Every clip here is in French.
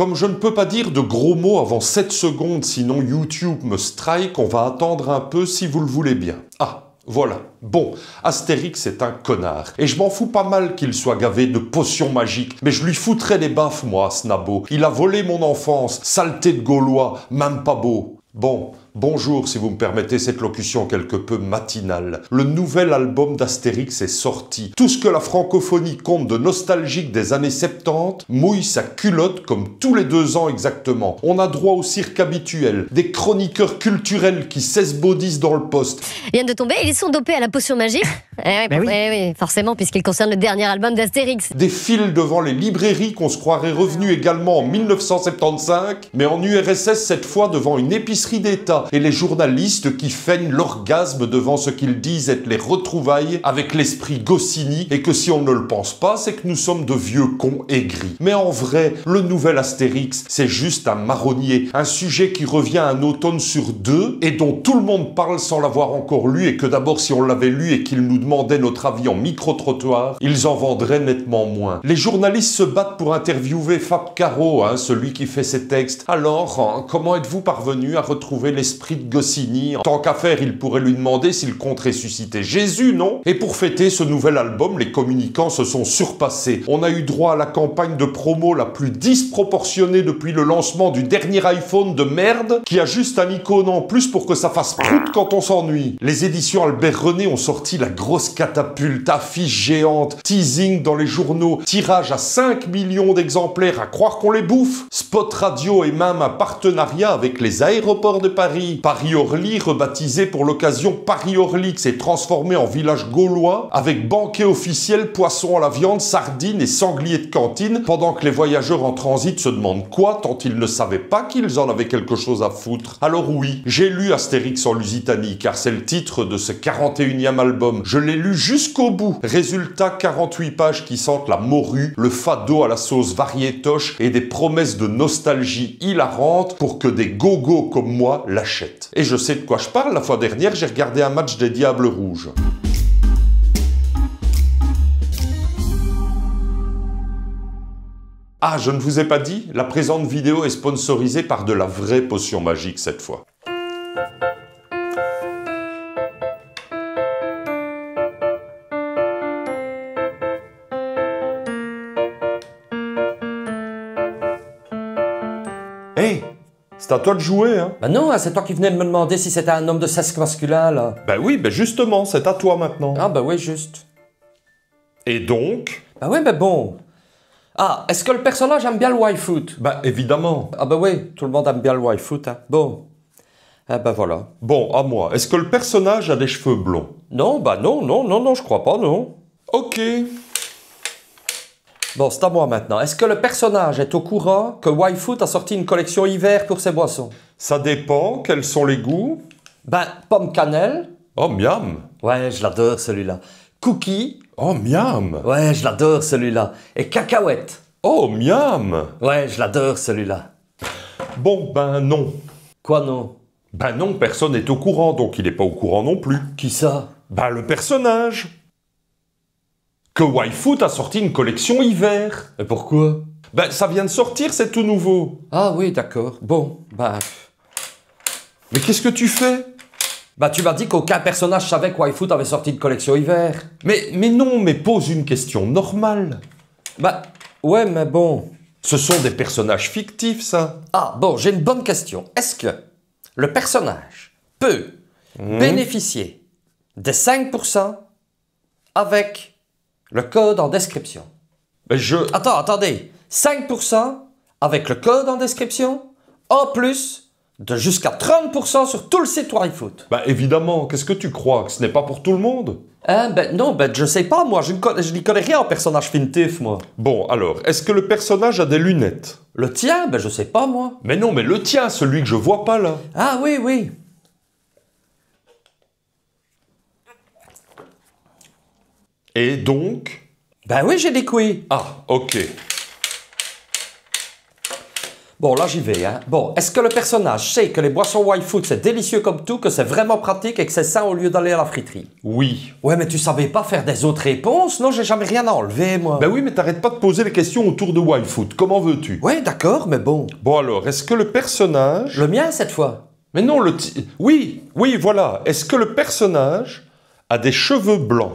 Comme je ne peux pas dire de gros mots avant 7 secondes, sinon YouTube me strike, on va attendre un peu si vous le voulez bien. Ah, voilà. Bon, Astérix est un connard. Et je m'en fous pas mal qu'il soit gavé de potions magiques. Mais je lui foutrais des baffes, moi, à ce nabo. Il a volé mon enfance. Saleté de Gaulois. Même pas beau. Bon, bonjour si vous me permettez cette locution quelque peu matinale. Le nouvel album d'Astérix est sorti. Tout ce que la francophonie compte de nostalgique des années 70 mouille sa culotte comme tous les 2 ans exactement. On a droit au cirque habituel, des chroniqueurs culturels qui s'esbaudissent dans le poste. Il vient de tomber, ils sont dopés à la potion magique. Oui, forcément, puisqu'il concerne le dernier album d'Astérix. Des files devant les librairies qu'on se croirait revenus également en 1975, mais en URSS cette fois devant une épicerie d'État, et les journalistes qui feignent l'orgasme devant ce qu'ils disent être les retrouvailles avec l'esprit Goscinny, et que si on ne le pense pas, c'est que nous sommes de vieux cons aigris. Mais en vrai, le nouvel Astérix, c'est juste un marronnier, un sujet qui revient un automne sur 2, et dont tout le monde parle sans l'avoir encore lu, et que d'abord si on l'avait lu et qu'ils nous demandaient notre avis en micro-trottoir, ils en vendraient nettement moins. Les journalistes se battent pour interviewer Fab Caro, celui qui fait ses textes. Alors, comment êtes-vous parvenu à retrouver l'esprit de Goscinny? Tant qu'à faire, il pourrait lui demander s'il compte ressusciter Jésus, non? Et pour fêter ce nouvel album, les communicants se sont surpassés. On a eu droit à la campagne de promo la plus disproportionnée depuis le lancement du dernier iPhone de merde, qui a juste un icône en plus pour que ça fasse prout quand on s'ennuie. Les éditions Albert René ont sorti la grosse catapulte, affiche géante, teasing dans les journaux, tirage à 5 millions d'exemplaires, à croire qu'on les bouffe, spot radio et même un partenariat avec les aéroports de Paris. Paris-Orly, rebaptisé pour l'occasion Paris-Orly, qui s'est transformé en village gaulois, avec banquet officiel, poisson à la viande, sardines et sangliers de cantine, pendant que les voyageurs en transit se demandent quoi, tant ils ne savaient pas qu'ils en avaient quelque chose à foutre. Alors oui, j'ai lu Astérix en Lusitanie, car c'est le titre de ce 41e album. Je l'ai lu jusqu'au bout. Résultat, 48 pages qui sentent la morue, le fado à la sauce variétoche et des promesses de nostalgie hilarantes pour que des gogos comme moi l'achètent. Et je sais de quoi je parle, la fois dernière, j'ai regardé un match des Diables Rouges. Ah, je ne vous ai pas dit, la présente vidéo est sponsorisée par de la vraie potion magique cette fois. Hey, c'est à toi de jouer, hein? Ben non, c'est toi qui venais de me demander si c'était un homme de sexe masculin, là. Ben oui, ben justement, c'est à toi maintenant. Ah ben oui, juste. Et donc? Ben oui, mais bon. Ah, est-ce que le personnage aime bien le waifoot? Ben évidemment. Ah ben oui, tout le monde aime bien le waifoot, hein. Bon. Ah ben voilà. Bon, à moi. Est-ce que le personnage a des cheveux blonds? Non, ben non, je crois pas, non. Ok. Bon, c'est à moi maintenant. Est-ce que le personnage est au courant que Waifoot a sorti une collection hiver pour ses boissons? Ça dépend, quels sont les goûts? Ben, pomme cannelle. Oh, miam. Ouais, je l'adore celui-là. Cookie. Oh, miam. Ouais, je l'adore celui-là. Et cacahuète. Oh, miam. Ouais, je l'adore celui-là. Bon, ben non. Quoi non? Ben non, personne n'est au courant, donc il n'est pas au courant non plus. Qui ça? Ben le personnage. Que Waifoot a sorti une collection hiver. Et pourquoi? Ben ça vient de sortir, c'est tout nouveau. Ah oui, d'accord. Bon, ben... Mais qu'est-ce que tu fais? Bah tu m'as dit qu'aucun personnage savait que Waifoot avait sorti une collection hiver. Mais non, mais pose une question normale. Bah ouais, mais bon... Ce sont des personnages fictifs, ça. Ah bon, j'ai une bonne question. Est-ce que le personnage peut bénéficier des 5% avec le code en description? Ben Attendez. 5% avec le code en description, en plus de jusqu'à 30% sur tout le site Waifoot. Ben évidemment, qu'est-ce que tu crois? Que ce n'est pas pour tout le monde? Non, je sais pas, moi, je n'y connais rien en personnage fictif, moi. Bon, alors, est-ce que le personnage a des lunettes? Le tien? Ben je sais pas, moi. Mais non, mais le tien, celui que je vois pas, là. Ah oui. Et donc? Ben oui, j'ai des couilles. Ah, ok. Bon, là j'y vais, hein. Bon, est-ce que le personnage sait que les boissons Y-Food c'est délicieux comme tout, que c'est vraiment pratique et que c'est sain au lieu d'aller à la friterie? Oui. Ouais, mais tu savais pas faire des autres réponses? Non, j'ai jamais rien à enlever, moi. Ben oui, mais t'arrêtes pas de poser les questions autour de Y-Food. Comment veux-tu? Ouais, d'accord, mais bon. Bon alors, est-ce que le personnage... Le mien, cette fois? Mais non, Oui, voilà. Est-ce que le personnage a des cheveux blancs?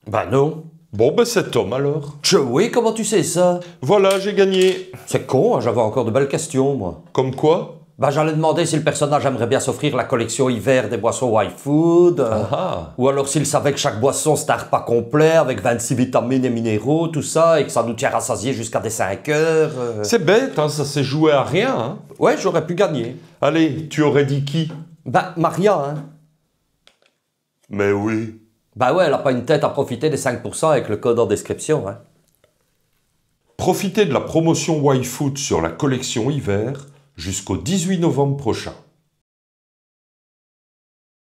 Bah non. Bon, ben c'est Tom alors. Joey, comment tu sais ça? Voilà, j'ai gagné. C'est con, hein, j'avais encore de belles questions, moi. Comme quoi? Bah j'allais demander si le personnage aimerait bien s'offrir la collection hiver des boissons Y-Food. Ou alors s'il savait que chaque boisson c'est un repas complet avec 26 vitamines et minéraux, tout ça, et que ça nous tient rassasiés jusqu'à des 5 heures. C'est bête, hein, ça s'est joué à rien. Hein. Ouais, j'aurais pu gagner. Allez, tu aurais dit qui? Bah Maria, hein. Mais oui. Bah ouais, elle a pas une tête à profiter des 5% avec le code en description, hein. Profitez de la promotion Y-Food sur la collection hiver jusqu'au 18 novembre prochain.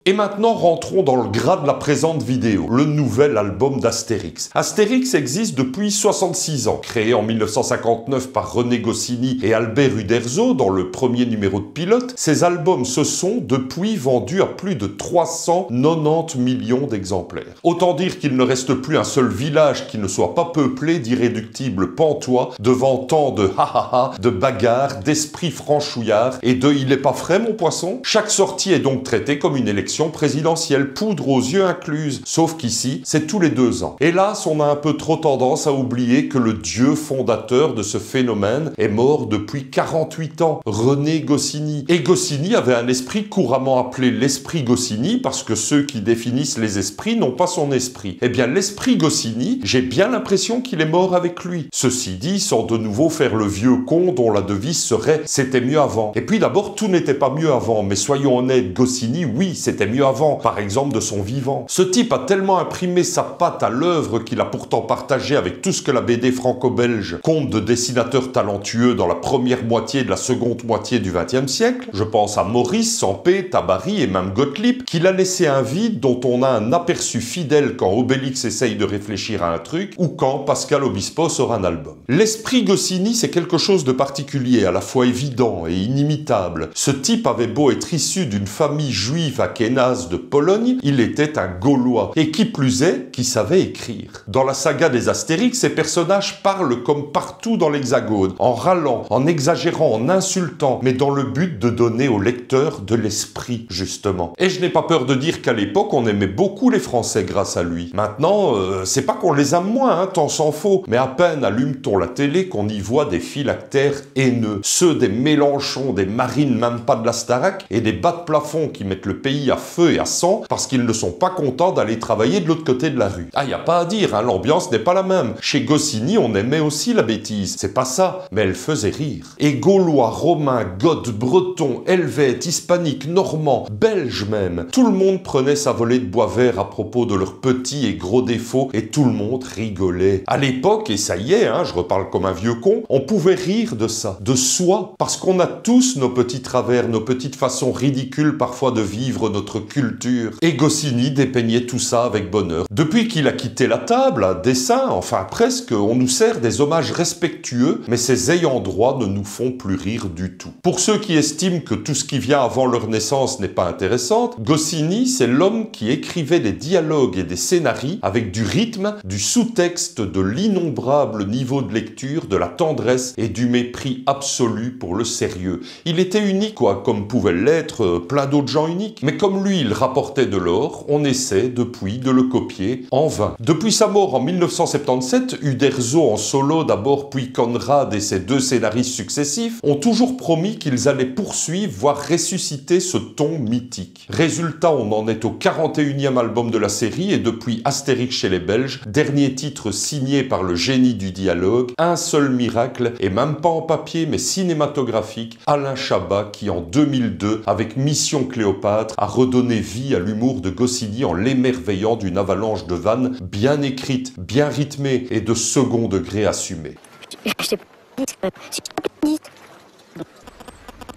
Et maintenant, rentrons dans le gras de la présente vidéo, le nouvel album d'Astérix. Astérix existe depuis 66 ans, créé en 1959 par René Goscinny et Albert Uderzo dans le premier numéro de pilote. Ces albums se sont depuis vendus à plus de 390 millions d'exemplaires. Autant dire qu'il ne reste plus un seul village qui ne soit pas peuplé d'irréductibles pantois devant tant de ha-ha-ha, de bagarres, d'esprits franchouillards et de « il est pas frais mon poisson ». Chaque sortie est donc traitée comme une élection présidentielle, poudre aux yeux incluse, sauf qu'ici, c'est tous les 2 ans. Hélas, on a un peu trop tendance à oublier que le dieu fondateur de ce phénomène est mort depuis 48 ans, René Goscinny. Et Goscinny avait un esprit couramment appelé l'esprit Goscinny parce que ceux qui définissent les esprits n'ont pas son esprit. Eh bien, l'esprit Goscinny, j'ai bien l'impression qu'il est mort avec lui. Ceci dit, sans de nouveau faire le vieux con dont la devise serait « c'était mieux avant ». Et puis d'abord, tout n'était pas mieux avant, mais soyons honnêtes, Goscinny, oui, c'était mieux avant, par exemple de son vivant. Ce type a tellement imprimé sa patte à l'œuvre qu'il a pourtant partagé avec tout ce que la BD franco-belge compte de dessinateurs talentueux dans la première moitié de la seconde moitié du XXe siècle. Je pense à Maurice, Sampé, Tabary et même Gottlieb, qu'il a laissé un vide dont on a un aperçu fidèle quand Obélix essaye de réfléchir à un truc ou quand Pascal Obispo sort un album. L'esprit Goscinny, c'est quelque chose de particulier, à la fois évident et inimitable. Ce type avait beau être issu d'une famille juive akhénaze de Pologne, il était un Gaulois, et qui plus est, qui savait écrire. Dans la saga des Astérix, ces personnages parlent comme partout dans l'Hexagone, en râlant, en exagérant, en insultant, mais dans le but de donner au lecteur de l'esprit, justement. Et je n'ai pas peur de dire qu'à l'époque, on aimait beaucoup les Français grâce à lui. Maintenant, c'est pas qu'on les aime moins, hein, tant s'en faut, mais à peine allume-t-on la télé qu'on y voit des phylactères haineux, ceux des Mélenchon, des Marines, même pas de la Starac, et des bas de plafond qui mettent le pays à feu et à sang parce qu'ils ne sont pas contents d'aller travailler de l'autre côté de la rue. Ah, y a pas à dire, hein, l'ambiance n'est pas la même. Chez Goscinny, on aimait aussi la bêtise. C'est pas ça, mais elle faisait rire. Et Gaulois, Romains, Goths, Bretons, Helvètes, Hispaniques, Normands, Belges même, tout le monde prenait sa volée de bois vert à propos de leurs petits et gros défauts et tout le monde rigolait. À l'époque, et ça y est, hein, je reparle comme un vieux con, on pouvait rire de ça, de soi, parce qu'on a tous nos petits travers, nos petites façons ridicules parfois de vivre notre culture. Et Goscinny dépeignait tout ça avec bonheur. Depuis qu'il a quitté la table, à dessin, enfin presque, on nous sert des hommages respectueux, mais ces ayants droit ne nous font plus rire du tout. Pour ceux qui estiment que tout ce qui vient avant leur naissance n'est pas intéressant, Goscinny, c'est l'homme qui écrivait des dialogues et des scénarios avec du rythme, du sous-texte, de l'innombrable niveau de lecture, de la tendresse et du mépris absolu pour le sérieux. Il était unique, quoi, comme pouvaient l'être plein d'autres gens uniques. Mais comme lui, il rapportait de l'or, on essaie depuis de le copier en vain. Depuis sa mort en 1977, Uderzo en solo d'abord, puis Conrad et ses 2 scénaristes successifs ont toujours promis qu'ils allaient poursuivre, voire ressusciter ce ton mythique. Résultat, on en est au 41e album de la série et depuis Astérix chez les Belges, dernier titre signé par le génie du dialogue, un seul miracle, et même pas en papier mais cinématographique, Alain Chabat qui en 2002, avec Mission Cléopâtre, a redonné vie à l'humour de Goscinny en l'émerveillant d'une avalanche de vannes bien écrites, bien rythmées et de second degré assumées.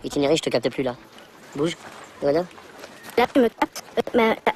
Itinéraire, je te capte plus là. Bouge. Voilà. Là, tu me captes,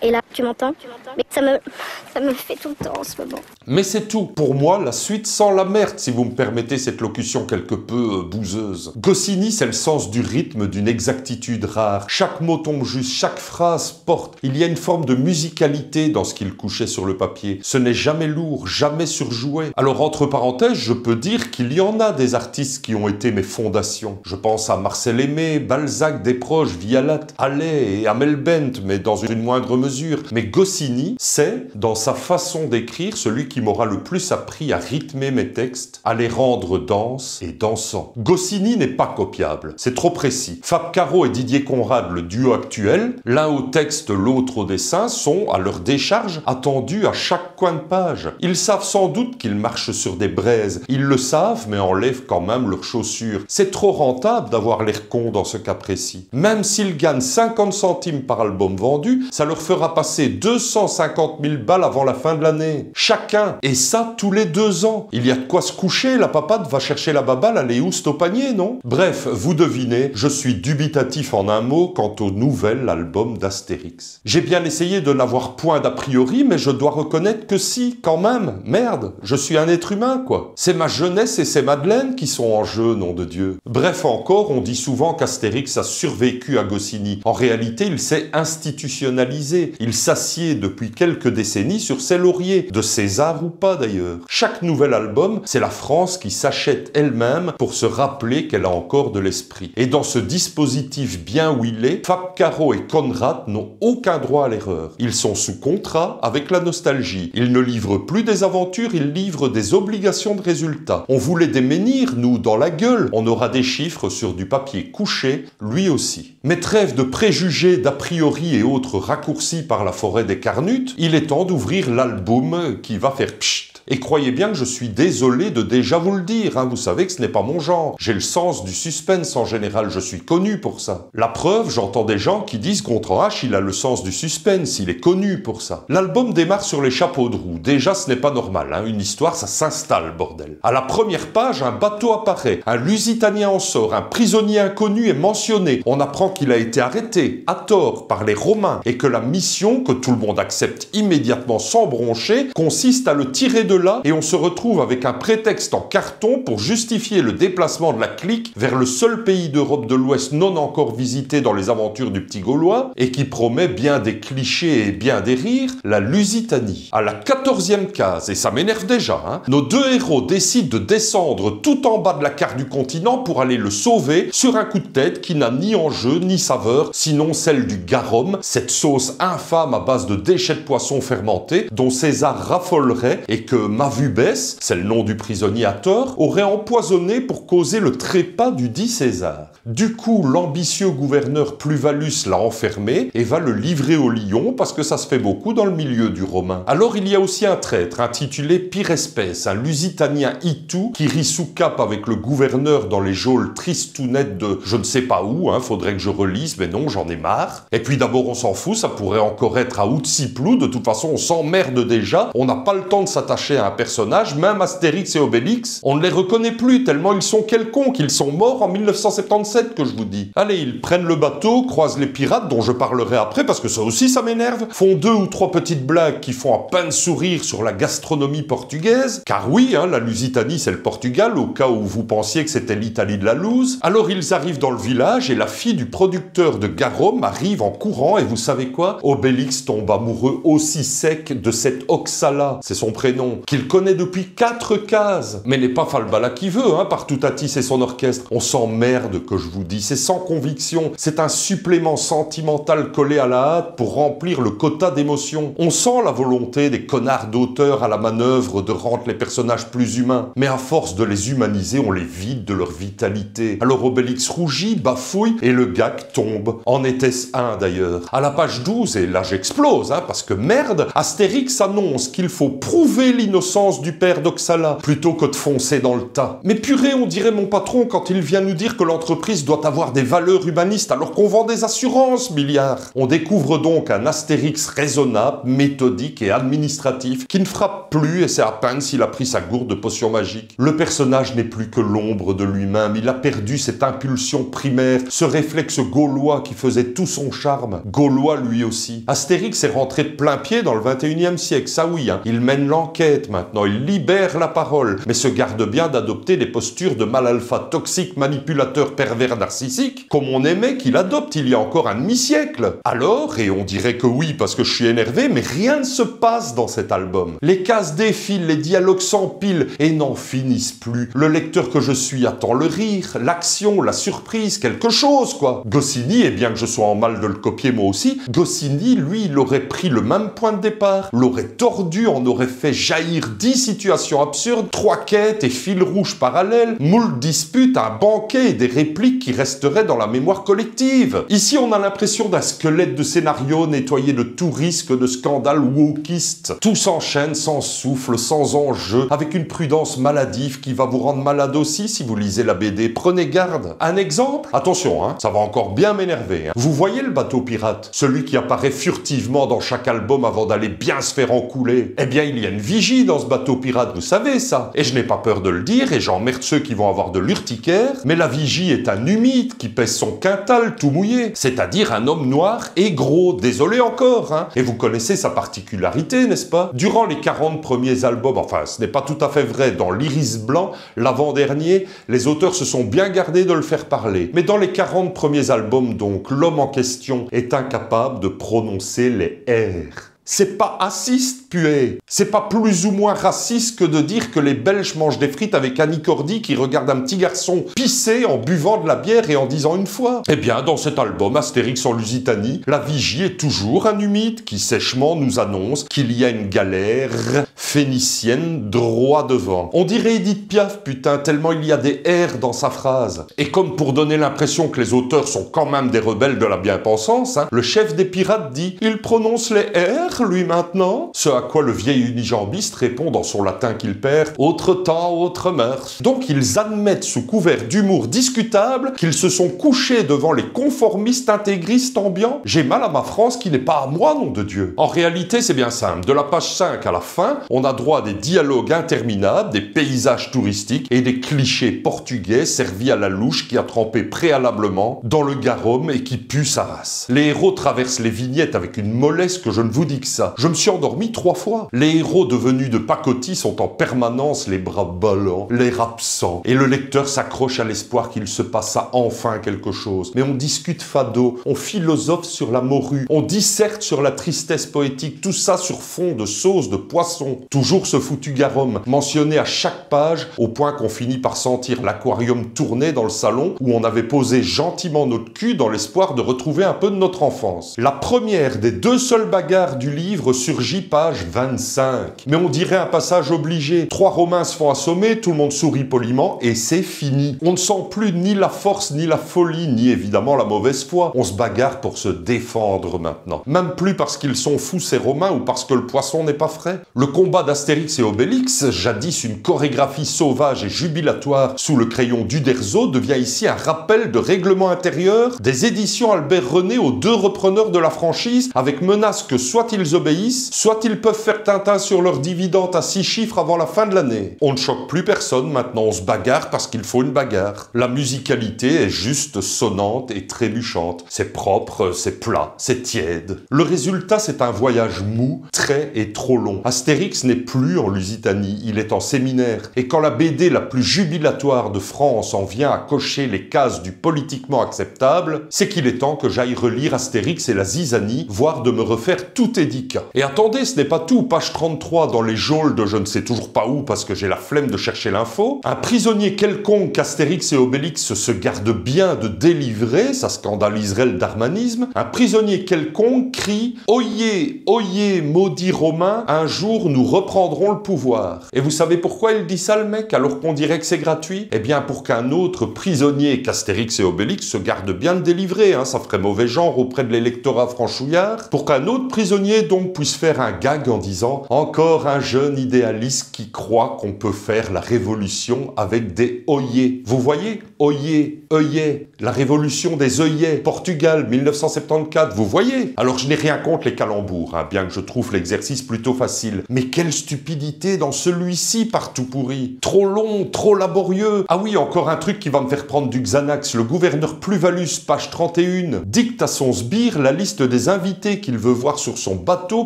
et là, tu m'entends. Mais Ça me fait tout le temps en ce moment. Mais c'est tout. Pour moi, la suite sent la merde, si vous me permettez cette locution quelque peu bouseuse. Goscinny, c'est le sens du rythme, d'une exactitude rare. Chaque mot tombe juste, chaque phrase porte. Il y a une forme de musicalité dans ce qu'il couchait sur le papier. Ce n'est jamais lourd, jamais surjoué. Alors, entre parenthèses, je peux dire qu'il y en a des artistes qui ont été mes fondations. Je pense à Marcel Aimé, Balzac, Desproges, Vialat, Allais et Amel Bent, mais dans une moindre mesure. Mais Goscinny, c'est, dans sa façon d'écrire, celui qui m'aura le plus appris à rythmer mes textes, à les rendre denses et dansants. Goscinny n'est pas copiable, c'est trop précis. Fab Caro et Didier Conrad, le duo actuel, l'un au texte, l'autre au dessin, sont, à leur décharge, attendus à chaque coin de page. Ils savent sans doute qu'ils marchent sur des braises. Ils le savent, mais enlèvent quand même leurs chaussures. C'est trop rentable d'avoir l'air con dans ce cas précis. Même s'ils gagnent 50 centimes par album vendu, ça leur fera passer 250 000 balles avant la fin de l'année. Chacun. Et ça, tous les 2 ans. Il y a de quoi se coucher, la papade va chercher la baballe à l'éouste au panier, non? Bref, vous devinez, je suis dubitatif en un mot quant au nouvel album d'Astérix. J'ai bien essayé de n'avoir point d'a priori, mais je dois reconnaître que si, quand même, merde, je suis un être humain, quoi. C'est ma jeunesse et c'est Madeleine qui sont en jeu, nom de Dieu. Bref encore, on dit souvent qu'Astérix a survécu à Goscinny. En réalité, il s'est institutionnalisé. Il s'assied depuis quelques décennies sur ses lauriers, de César ou pas d'ailleurs. Chaque nouvel album, c'est la France qui s'achète elle-même pour se rappeler qu'elle a encore de l'esprit. Et dans ce dispositif bien huilé, Fab Caro et Conrad n'ont aucun droit à l'erreur. Ils sont sous contrat avec la nostalgie. Ils ne livrent plus des aventures, ils livrent des obligations de résultats. On voulait des menhirs, nous, dans la gueule. On aura des chiffres sur du papier couché, lui aussi. Mais trêve de préjugés, d'a priori et autres raccourcis par la forêt des Carnutes, il est temps d'ouvrir l'album qui va faire pchit. Et croyez bien que je suis désolé de déjà vous le dire, hein, vous savez que ce n'est pas mon genre. J'ai le sens du suspense en général, je suis connu pour ça. La preuve, j'entends des gens qui disent contre H, il a le sens du suspense, il est connu pour ça. L'album démarre sur les chapeaux de roue. Déjà, ce n'est pas normal, hein, une histoire, ça s'installe, bordel. À la première page, un bateau apparaît, un Lusitanien en sort, un prisonnier inconnu est mentionné. On apprend qu'il a été arrêté, à tort, par les Romains, et que la mission, que tout le monde accepte immédiatement sans broncher, consiste à le tirer de là, et on se retrouve avec un prétexte en carton pour justifier le déplacement de la clique vers le seul pays d'Europe de l'Ouest non encore visité dans les aventures du petit Gaulois, et qui promet bien des clichés et bien des rires, la Lusitanie. À la 14e case, et ça m'énerve déjà, hein, nos deux héros décident de descendre tout en bas de la carte du continent pour aller le sauver sur un coup de tête qui n'a ni enjeu ni saveur, sinon celle du garum, cette sauce infâme à base de déchets de poisson fermentés dont César raffolerait et que Mavubès, c'est le nom du prisonnier à tort, aurait empoisonné pour causer le trépas du dit César. Du coup, l'ambitieux gouverneur Pluvalus l'a enfermé et va le livrer au lion parce que ça se fait beaucoup dans le milieu du romain. Alors il y a aussi un traître intitulé Pire Espèce, un Lusitanien itou qui rit sous cape avec le gouverneur dans les geôles tristounettes de je ne sais pas où, hein, faudrait que je relise, mais non, j'en ai marre. Et puis d'abord on s'en fout, ça pourrait encore être à Outsiplou, de toute façon on s'emmerde déjà, on n'a pas le temps de s'attacher à un personnage, même Astérix et Obélix, on ne les reconnaît plus tellement ils sont quelconques, ils sont morts en 1977 que je vous dis. Allez, ils prennent le bateau, croisent les pirates dont je parlerai après parce que ça aussi ça m'énerve, font 2 ou 3 petites blagues qui font à peine sourire sur la gastronomie portugaise, car oui, hein, la Lusitanie c'est le Portugal au cas où vous pensiez que c'était l'Italie de la loose. Alors ils arrivent dans le village et la fille du producteur de garum arrive en courant et vous savez quoi? Obélix tombe amoureux aussi sec de cette Oxala, c'est son prénom, qu'il connaît depuis 4 cases. Mais n'est pas Falbala qui veut, hein, par Toutatis et son orchestre. On s'emmerde que je vous dis, c'est sans conviction, c'est un supplément sentimental collé à la hâte pour remplir le quota d'émotions. On sent la volonté des connards d'auteurs à la manœuvre de rendre les personnages plus humains, mais à force de les humaniser, on les vide de leur vitalité. Alors Obélix rougit, bafouille, et le gag tombe. En était-ce un d'ailleurs? À la page 12, et là j'explose, hein, parce que merde, Astérix annonce qu'il faut prouver l'innocence l'innocence du père d'Oxala, plutôt que de foncer dans le tas. Mais purée, on dirait mon patron quand il vient nous dire que l'entreprise doit avoir des valeurs humanistes alors qu'on vend des assurances, milliards. On découvre donc un Astérix raisonnable, méthodique et administratif qui ne frappe plus et c'est à peine s'il a pris sa gourde de potion magique. Le personnage n'est plus que l'ombre de lui-même, il a perdu cette impulsion primaire, ce réflexe gaulois qui faisait tout son charme. Gaulois lui aussi. Astérix est rentré de plein pied dans le 21e siècle, ça oui, hein. Il mène l'enquête maintenant, il libère la parole, mais se garde bien d'adopter des postures de mal alpha toxique, manipulateur, pervers, narcissique, comme on aimait qu'il adopte il y a encore un demi-siècle. Alors, et on dirait que oui parce que je suis énervé, mais rien ne se passe dans cet album. Les cases défilent, les dialogues s'empilent et n'en finissent plus. Le lecteur que je suis attend le rire, l'action, la surprise, quelque chose quoi. Goscinny, et bien que je sois en mal de le copier moi aussi, Goscinny, lui, il aurait pris le même point de départ, l'aurait tordu, en aurait fait jaillir 10 situations absurdes, 3 quêtes et fils rouges parallèles, moult disputes, un banquet et des répliques qui resteraient dans la mémoire collective. Ici, on a l'impression d'un squelette de scénario nettoyé de tout risque de scandale wokiste. Tout s'enchaîne sans souffle, sans enjeu, avec une prudence maladive qui va vous rendre malade aussi si vous lisez la BD. Prenez garde. Un exemple? Attention, hein, ça va encore bien m'énerver. Hein. Vous voyez le bateau pirate? Celui qui apparaît furtivement dans chaque album avant d'aller bien se faire encouler. Eh bien, il y a une vigie dans ce bateau pirate, vous savez ça. Et je n'ai pas peur de le dire, et j'emmerde ceux qui vont avoir de l'urticaire, mais la vigie est un humide qui pèse son quintal tout mouillé. C'est-à-dire un homme noir et gros. Désolé encore, hein. Et vous connaissez sa particularité, n'est-ce pas? Durant les 40 premiers albums, enfin, ce n'est pas tout à fait vrai, dans l'Iris Blanc, l'avant-dernier, les auteurs se sont bien gardés de le faire parler. Mais dans les 40 premiers albums, donc, l'homme en question est incapable de prononcer les R. C'est pas raciste, puée. C'est pas plus ou moins raciste que de dire que les Belges mangent des frites avec Annie Cordy qui regarde un petit garçon pisser en buvant de la bière et en disant une fois. Eh bien, dans cet album, Astérix en Lusitanie, la vigie est toujours un humide qui sèchement nous annonce qu'il y a une galère phénicienne droit devant. On dirait Edith Piaf, putain, tellement il y a des R dans sa phrase. Et comme pour donner l'impression que les auteurs sont quand même des rebelles de la bien-pensance, hein, le chef des pirates dit « Il prononce les R lui maintenant ?» Ce à quoi le vieil unijambiste répond dans son latin qu'il perd « Autre temps, autre mœurs ». Donc ils admettent sous couvert d'humour discutable qu'ils se sont couchés devant les conformistes intégristes ambiants. J'ai mal à ma France qui n'est pas à moi, nom de Dieu. En réalité, c'est bien simple. De la page 5 à la fin, on a droit à des dialogues interminables, des paysages touristiques et des clichés portugais servis à la louche qui a trempé préalablement dans le garum et qui pue sa race. Les héros traversent les vignettes avec une mollesse que je ne vous dis que ça. Je me suis endormi 3 fois. Les héros devenus de pacotille sont en permanence les bras ballants, l'air absent, et le lecteur s'accroche à l'espoir qu'il se passera enfin quelque chose. Mais on discute fado, on philosophe sur la morue, on disserte sur la tristesse poétique, tout ça sur fond de sauce de poisson. Toujours ce foutu garum, mentionné à chaque page, au point qu'on finit par sentir l'aquarium tourner dans le salon où on avait posé gentiment notre cul dans l'espoir de retrouver un peu de notre enfance. La première des 2 seules bagarres du livre surgit page 25. Mais on dirait un passage obligé. 3 Romains se font assommer, tout le monde sourit poliment et c'est fini. On ne sent plus ni la force, ni la folie, ni évidemment la mauvaise foi. On se bagarre pour se défendre maintenant. Même plus parce qu'ils sont fous ces Romains ou parce que le poisson n'est pas frais. Le combat d'Astérix et Obélix, jadis une chorégraphie sauvage et jubilatoire sous le crayon d'Uderzo, devient ici un rappel de règlement intérieur des éditions Albert René aux 2 repreneurs de la franchise avec menace que soit ils obéissent, soit ils peuvent faire Tintin sur leur dividende à 6 chiffres avant la fin de l'année. On ne choque plus personne, maintenant on se bagarre parce qu'il faut une bagarre. La musicalité est juste sonnante et trébuchante. C'est propre, c'est plat, c'est tiède. Le résultat, c'est un voyage mou, trait et trop long. Astérix n'est plus en Lusitanie, il est en séminaire. Et quand la BD la plus jubilatoire de France en vient à cocher les cases du politiquement acceptable, c'est qu'il est temps que j'aille relire Astérix et la zizanie, voire de me refaire tout édicat. Et attendez, ce n'est pas tout. Page 33 dans les geôles de je ne sais toujours pas où parce que j'ai la flemme de chercher l'info. Un prisonnier quelconque qu'Astérix et Obélix se gardent bien de délivrer, ça scandaliserait le darmanisme. Un prisonnier quelconque crie « Oyez, oyez, maudits Romains, un jour nous reprendrons le pouvoir ». Et vous savez pourquoi il dit ça le mec alors qu'on dirait que c'est gratuit? Eh bien pour qu'un autre prisonnier qu'Astérix et Obélix se gardent bien de délivrer, hein, ça ferait mauvais genre auprès de l'électorat franchouillard. Pour qu'un autre prisonnier Fournier donc puisse faire un gag en disant « Encore un jeune idéaliste qui croit qu'on peut faire la révolution avec des œillets ». Vous voyez, œillets, la révolution des œillets, Portugal, 1974, vous voyez. Alors je n'ai rien contre les calembours, hein, bien que je trouve l'exercice plutôt facile. Mais quelle stupidité dans celui-ci partout pourri. Trop long, trop laborieux. Ah oui, encore un truc qui va me faire prendre du Xanax. Le gouverneur Pluvalus, page 31, dicte à son sbire la liste des invités qu'il veut voir sur son bateau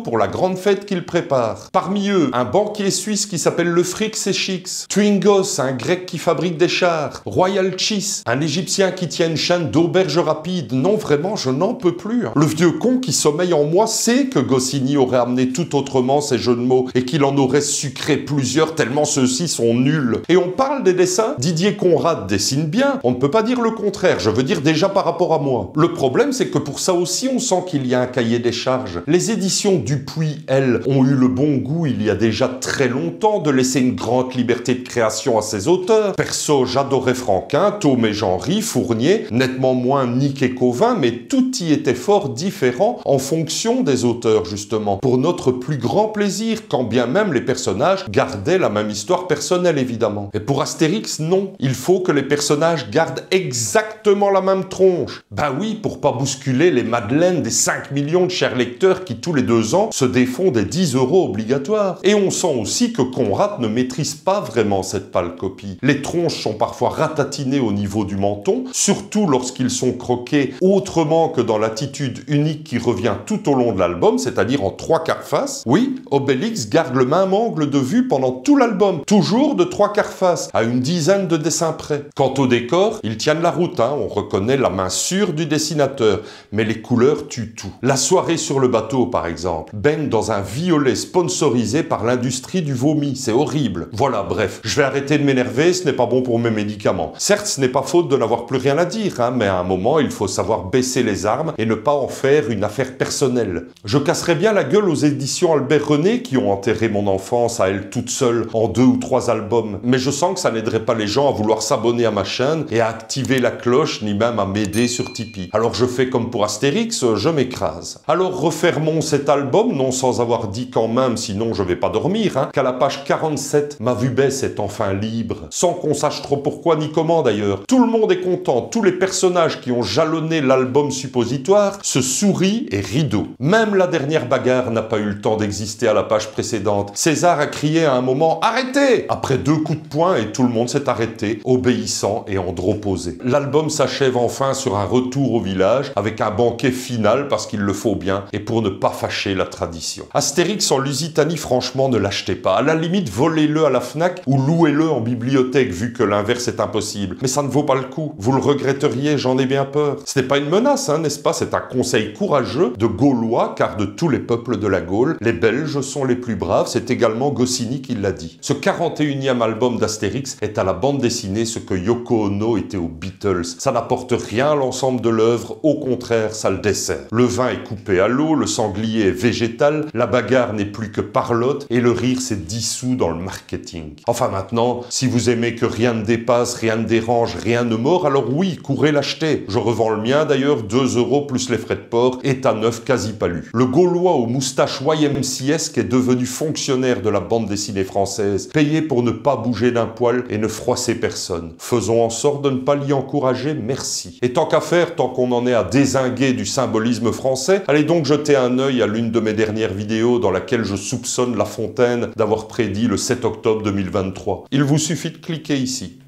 pour la grande fête qu'il prépare. Parmi eux, un banquier suisse qui s'appelle le Frix et Chix, Twingos, un grec qui fabrique des chars, Royal Cheese, un égyptien qui tient une chaîne d'auberges rapides. Non, vraiment, je n'en peux plus. Le vieux con qui sommeille en moi sait que Goscinny aurait amené tout autrement ses jeux de mots et qu'il en aurait sucré plusieurs tellement ceux-ci sont nuls. Et on parle des dessins. Didier Conrad dessine bien. On ne peut pas dire le contraire. Je veux dire déjà par rapport à moi. Le problème, c'est que pour ça aussi, on sent qu'il y a un cahier des charges. Les éditions Dupuis, elles, ont eu le bon goût il y a déjà très longtemps de laisser une grande liberté de création à ses auteurs. Perso, j'adorais Franquin, Thaume et Genry, Fournier, nettement moins Nick et Cauvin, mais tout y était fort différent en fonction des auteurs, justement. Pour notre plus grand plaisir, quand bien même les personnages gardaient la même histoire personnelle, évidemment. Et pour Astérix, non. Il faut que les personnages gardent exactement la même tronche. Ben oui, pour pas bousculer les madeleines des 5 millions de chers lecteurs qui, tous les 2 ans, se défont des 10 € obligatoires. Et on sent aussi que Conrad ne maîtrise pas vraiment cette pâle copie. Les tronches sont parfois ratatinées au niveau du menton, surtout lorsqu'ils sont croqués autrement que dans l'attitude unique qui revient tout au long de l'album, c'est-à-dire en 3/4 face. Oui, Obélix garde le même angle de vue pendant tout l'album, toujours de 3/4 face, à une dizaine de dessins près. Quant au décor, ils tiennent la route, hein, on reconnaît la main sûre du dessinateur, mais les couleurs tuent tout. La soirée sur le bateau, par exemple, baigne dans un violet sponsorisé par l'industrie du vomi, c'est horrible. Voilà, bref, je vais arrêter de m'énerver, ce n'est pas bon pour mes médicaments. Certes, ce n'est pas faute de n'avoir plus rien à dire, hein, mais à un moment, il faut savoir baisser les armes et ne pas en faire une affaire personnelle. Je casserais bien la gueule aux éditions Albert René qui ont enterré mon enfance à elles toutes seules en 2 ou 3 albums, mais je sens que ça n'aiderait pas les gens à vouloir s'abonner à ma chaîne et à activer la cloche, ni même à m'aider sur Tipeee. Alors je fais comme pour Astérix, je m'écrase. Alors refermons cet album, non sans avoir dit quand même, sinon je vais pas dormir, hein, qu'à la page 47, ma vue baisse est enfin libre, sans qu'on sache trop pourquoi ni comment d'ailleurs. Tout le monde est content, tous les personnages qui ont jalonné l'album suppositoire se sourient et rideau. Même la dernière bagarre n'a pas eu le temps d'exister à la page précédente. César a crié à un moment « Arrêtez !» après 2 coups de poing et tout le monde s'est arrêté, obéissant et androposé. L'album s'achève enfin sur un retour au village, avec un banquet final parce qu'il le faut bien et pour ne pas fâcher la tradition. Astérix en Lusitanie, franchement, ne l'achetez pas. À la limite, volez-le à la Fnac ou louez-le en bibliothèque, vu que l'inverse est impossible. Mais ça ne vaut pas le coup. Vous le regretteriez, j'en ai bien peur. Ce n'est pas une menace, hein, n'est-ce pas? C'est un conseil courageux de Gaulois, car de tous les peuples de la Gaule, les Belges sont les plus braves. C'est également Goscinny qui l'a dit. Ce 41e album d'Astérix est à la bande dessinée ce que Yoko Ono était aux Beatles. Ça n'apporte rien à l'ensemble de l'œuvre, au contraire, ça le dessert. Le vin est coupé à l'eau, le sanglier est végétal, la bagarre n'est plus que parlotte et le rire s'est dissous dans le marketing. Enfin maintenant, si vous aimez que rien ne dépasse, rien ne dérange, rien ne mord, alors oui, courez l'acheter. Je revends le mien d'ailleurs, 2 € plus les frais de port, est à neuf quasi pas lu. Le Gaulois aux moustaches YMCS qui est devenu fonctionnaire de la bande dessinée française, payé pour ne pas bouger d'un poil et ne froisser personne. Faisons en sorte de ne pas l'y encourager, merci. Et tant qu'à faire, tant qu'on en est à dézinguer du symbolisme français, allez donc jeter un œil à l'une de mes dernières vidéos dans laquelle je soupçonne La Fontaine d'avoir prédit le 7 octobre 2023. Il vous suffit de cliquer ici.